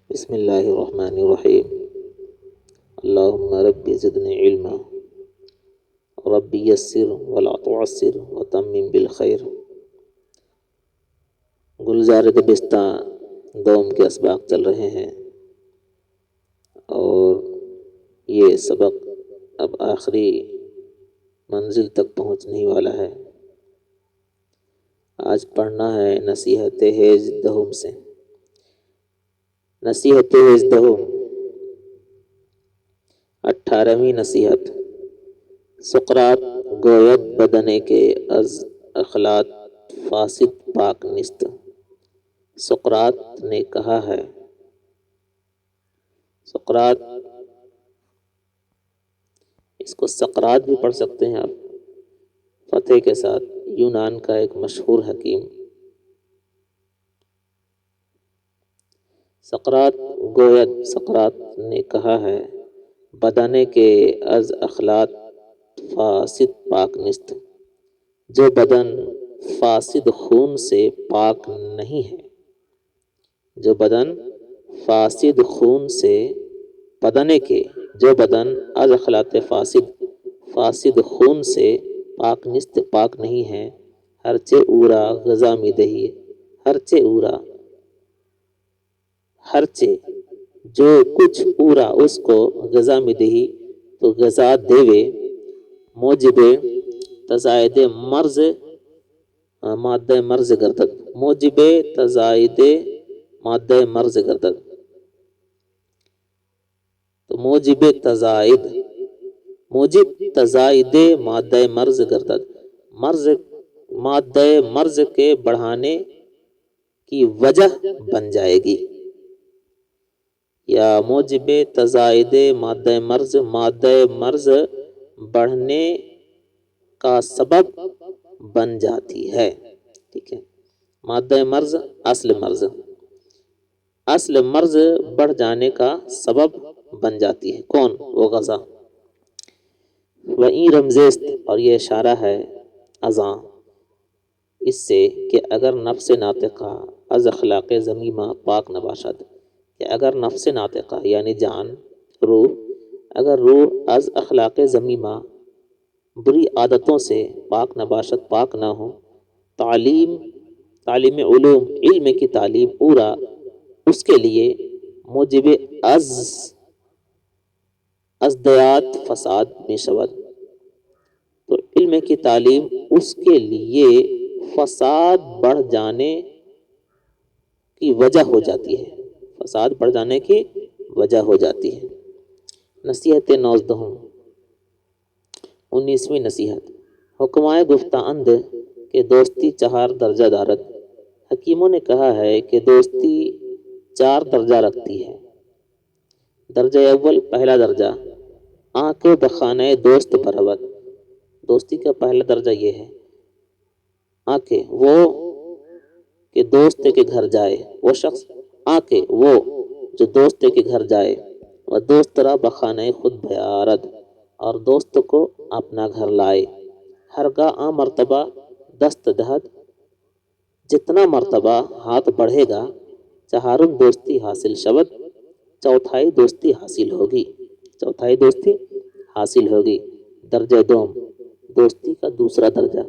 بسم اللہ الرحمن الرحیم۔ اللہم رب زدنی علما رب یسر ولا تعسر وتمم بالخیر۔ گلزار دبستہ دوم کے اسباق چل رہے ہیں اور یہ سبق اب آخری منزل تک پہنچنے والا ہے۔ آج پڑھنا ہے نصیحت ہیج دہم سے۔ نصیحت ہیج دہم 18ویں نصیحت۔ سقراط گوید بدنے کے از اخلاط فاسد پاک نیست۔ سقراط نے کہا ہے، سقراط، اس کو سقراط بھی پڑھ سکتے ہیں آپ فتح کے ساتھ، یونان کا ایک مشہور حکیم۔ سقراط گوید، سقراط نے کہا ہے، بدنے کے از اخلاط فاسد پاک نیست، جو بدن فاسد خون سے پاک نہیں ہے، جو بدن فاسد خون سے، بدنے کے، جو بدن از اخلاط فاسد خون سے پاک نیست، پاک نہیں ہے، ہرچہ اورا غذا می دہی، ہرچہ اورا، ہرچہ جو کچھ اورا اس کو غذا میں دہی تو غذا دیوے، موجب تزائد مرض، مادہ مرض گردد، موجب تزائد مادہ مرض گردد، تو موجب تزائد مادہ مرض گردد، مرض، مادہ مرض کے بڑھانے کی وجہ بن جائے گی، یا موجب تزائد مادہ مرض، مادہ مرض بڑھنے کا سبب بن جاتی ہے۔ ٹھیک ہے، مادہ مرض اصل مرض بڑھ جانے کا سبب بن جاتی ہے۔ کون؟ وہ غذا۔ وَإِن رمزست، اور یہ اشارہ ہے ازاں اس سے کہ اگر نفس ناطقہ از اخلاق ذمیمہ پاک نباشد، کہ اگر نفس ناطقہ یعنی جان، روح، اگر روح از اخلاق ذمیمہ بری عادتوں سے پاک نباشد، پاک نہ ہو، تعلیم علوم، علم کی تعلیم، پورا اس کے لیے موجب ازدیات فساد میں شود، تو علم کی تعلیم اس کے لیے فساد بڑھ جانے کی وجہ ہو جاتی ہے، فساد بڑھ جانے کی وجہ ہو جاتی ہے۔ نصیحت 19ویں نصیحت۔ حکمائے گفتہ اند کہ دوستی 4 درجہ دارد۔ حکیموں نے کہا ہے کہ دوستی 4 درجہ رکھتی ہے۔ درجہ اول، پہلا درجہ، آنکھ بخانہ دوست برود۔ دوستی کا پہلا درجہ یہ ہے، آنکھ وہ کہ دوست کے گھر جائے، وہ شخص، آنکھ وہ جو دوست کے گھر جائے، وہ دوست را بخانہ خود بیارد، اور دوست کو اپنا گھر لائے، ہرگاہ آ مرتبہ دست دہد، جتنا مرتبہ ہاتھ بڑھے گا، چہارم دوستی حاصل شود، چوتھائی دوستی حاصل ہوگی، چوتھائی دوستی حاصل ہوگی۔ درجہ دوم، دوستی کا دوسرا درجہ،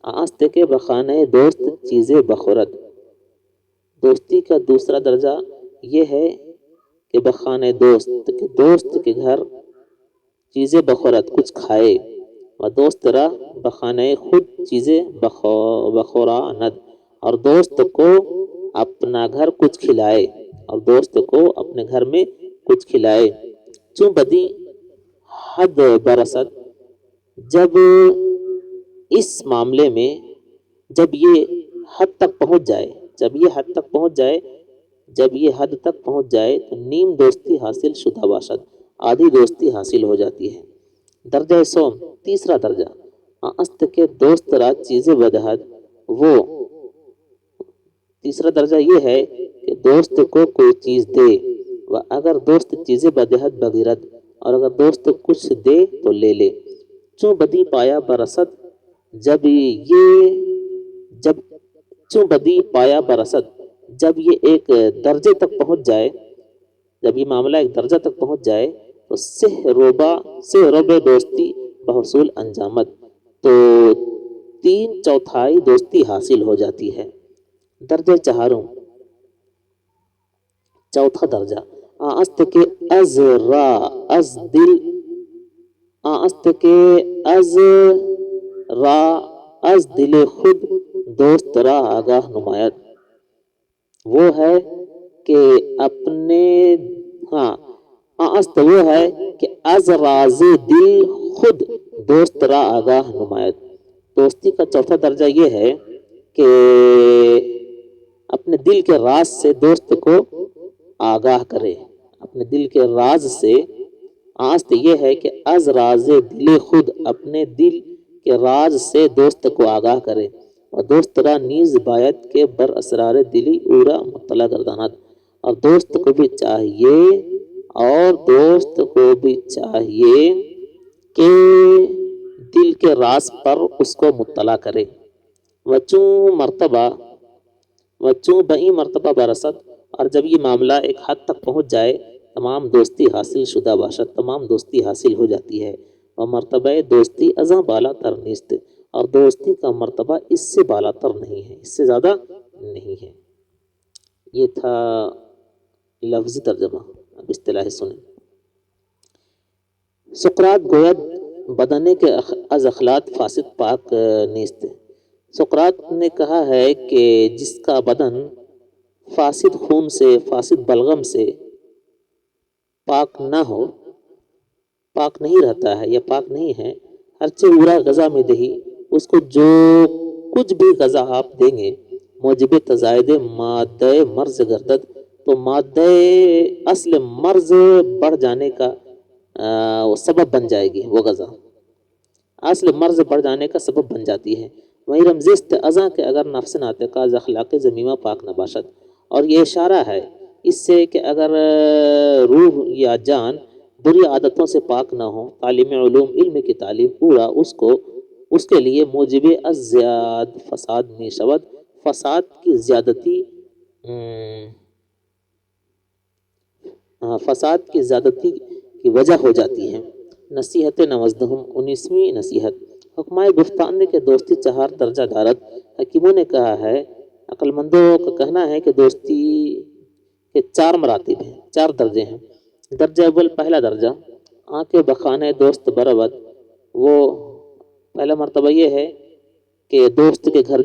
آست کے بخانہ دوست چیزیں بخورد۔ دوستی کا دوسرا درجہ یہ ہے کہ بخانہ دوست، کہ دوست کے گھر چیزیں بخورد، کچھ کھائے، و دوست را بخانہ خود چیزیں بخوراند، اور دوست کو اپنا گھر کچھ کھلائے، اور دوست کو اپنے گھر میں کچھ کھلائے۔ چوں بدی حد برسد، جب اس معاملے میں، جب یہ حد تک پہنچ جائے، جب یہ حد تک پہنچ جائے، جب یہ حد تک پہنچ جائے تو نیم دوستی حاصل شدہ باشد، آدھی دوستی حاصل ہو جاتی ہے۔ درجہ سوم، تیسرا درجہ، است کے دوست را چیزیں بدہد، وہ تیسرا درجہ یہ ہے کہ دوست کو کوئی چیز دے، و اگر دوست چیزیں بدہد بغیرد، اور اگر دوست کچھ دے تو لے لے۔ چوں بدی پایا برسد، چوں بدی پایا برسد، جب یہ ایک درجے تک پہنچ جائے، جب یہ معاملہ ایک درجہ تک پہنچ جائے تو سہرب دوستی بحصول انجامت، تو 3/4 دوستی حاصل ہو جاتی ہے۔ درجہ چہارم، چوتھا درجہ، آست کے از را از دل، آست کے از را از دل خود دوست را آگاہ نمایت، وہ ہے کہ اپنے آست وہ ہے کہ از راز دل خود دوست را آگاہ نمایت۔ دوستی کا چوتھا درجہ یہ ہے کہ اپنے دل کے راز سے دوست کو آگاہ کرے، اپنے دل کے راز سے، آست یہ ہے کہ از راز دل خود، اپنے دل کے راز سے دوست کو آگاہ کرے، اور دوست را نیز باید کے بر اسرار دلی اورا مطلع گردانت، اور دوست کو بھی چاہیے کہ دل کے راز پر اس کو مطلع کرے۔ وچوں بئی مرتبہ برست، اور جب یہ معاملہ ایک حد تک پہنچ جائے تمام دوستی حاصل شدہ باشد، تمام دوستی حاصل ہو جاتی ہے، اور مرتبہ دوستی ازاں بالا تر نیست، اور دوستی کا مرتبہ اس سے بالا تر نہیں ہے، اس سے زیادہ نہیں ہے۔ یہ تھا لفظی ترجمہ، اب اصطلاحی سنیں۔ سقراط گوید بدنے کے از اخلاط فاسد پاک نیست، سقراط نے کہا ہے کہ جس کا بدن فاسد خون سے، فاسد بلغم سے پاک نہ ہو، پاک نہیں رہتا ہے یا پاک نہیں ہے، ہرچہ اورا غذا میں دہی، اس کو جو کچھ بھی غذا آپ دیں گے موجب تزائد مادہ مرض گردد، تو مادہ اصل مرض بڑھ جانے کا سبب بن جائے گی، وہ غذا اصل مرض بڑھ جانے کا سبب بن جاتی ہے۔ وہی رمزست ازاں کے اگر نفس ناطقہ از اخلاق ذمیمہ پاک نہ باشد، اور یہ اشارہ ہے اس سے کہ اگر روح یا جان بری عادتوں سے پاک نہ ہو، تعلیم علوم علم کی تعلیم پورا اس کے لیے موجب ازیاد فساد می شود، فساد کی زیادتی کی وجہ ہو جاتی ہے۔ نصیحت نوزدہم، 19ویں نصیحت، حکمائے گفتان کے دوستی چہار درجہ دارت، حکیموں نے کہا ہے، عقل مندوں کا کہنا ہے کہ دوستی کے 4 مراتب ہیں، 4 درجے ہیں۔ درجہ اول، پہلا درجہ، آنکھ بخانے دوست برابر، وہ پہلا مرتبہ یہ ہے کہ دوست کے گھر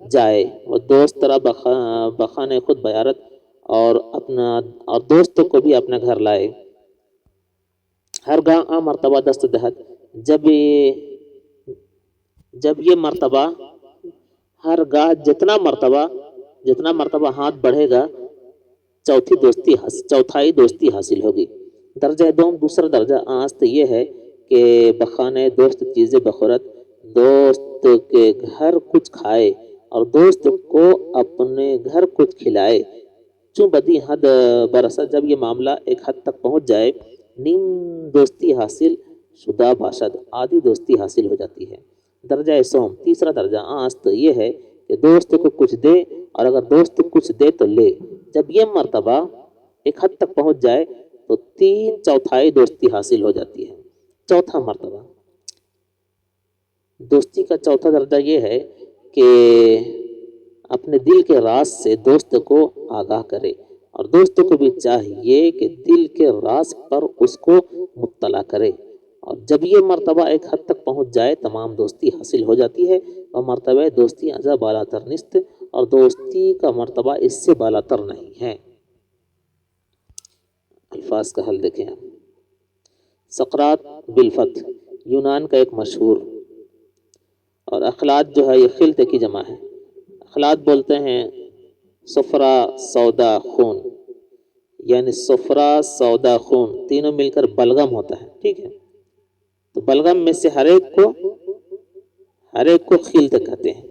جائے، وہ دوست را بخانے خود بیارت، اور دوست کو بھی اپنا گھر لائے۔ ہر گاہ مرتبہ دست دہت، جب یہ مرتبہ ہر گاہ جتنا مرتبہ ہاتھ بڑھے گا چوتھائی دوستی حاصل ہوگی۔ درجہ دوم، دوسرا درجہ، آست یہ ہے کہ بخانے دوست چیزیں بخورت، دوست کے گھر کچھ کھائے اور دوست کو اپنے گھر کچھ کھلائے۔ چون بدی حد برسد، جب یہ معاملہ ایک حد تک پہنچ جائے نیم دوستی حاصل شدہ باشد، آدھی دوستی حاصل ہو جاتی ہے۔ درجہ سوم، تیسرا درجہ، آست یہ ہے کہ دوست کو کچھ دے، اور اگر دوست کچھ دے تو لے، جب یہ مرتبہ ایک حد تک پہنچ جائے تو 3/4 دوستی حاصل ہو جاتی ہے۔ چوتھا مرتبہ دوستی کا چوتھا درجہ یہ ہے کہ اپنے دل کے راز سے دوست کو آگاہ کرے، اور دوست کو بھی چاہیے کہ دل کے راز پر اس کو مطلع کرے، اور جب یہ مرتبہ ایک حد تک پہنچ جائے تمام دوستی حاصل ہو جاتی ہے، اور مرتبہ دوستی ازا بالا تر نیست، اور دوستی کا مرتبہ اس سے بالا تر نہیں ہے۔ الفاظ کا حل دیکھیں آپ۔ سقراط بالفتح، یونان کا ایک مشہور، اور اخلاط جو ہے یہ خلط کی جمع ہے۔ اخلاط بولتے ہیں صفرا سودا خون، یعنی صفرا سودا خون تینوں مل کر بلغم ہوتا ہے، ٹھیک ہے؟ تو بلغم میں سے ہر ایک کو خلط کہتے ہیں۔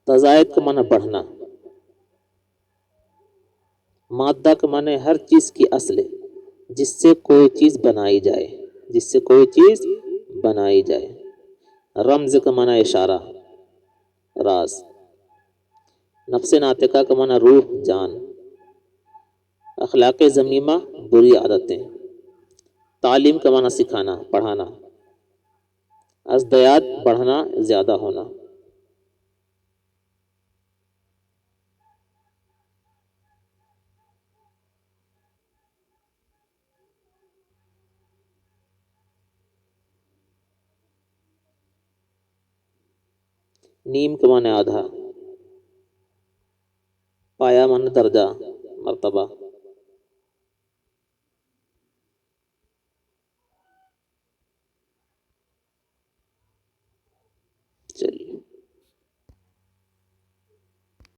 تزائد کا معنی بڑھنا، مادہ کا معنی ہر چیز کی اصل، جس سے کوئی چیز بنائی جائے، رمز کا معنی اشارہ، راز۔ نفس ناطقہ کا معنی روح، جان۔ اخلاق ذمیمہ بری عادتیں۔ تعلیم کا معنی سکھانا، پڑھانا۔ ازدیاد بڑھنا، زیادہ ہونا۔ نیم کا معنی آدھا۔ پایا معنی درجہ، مرتبہ۔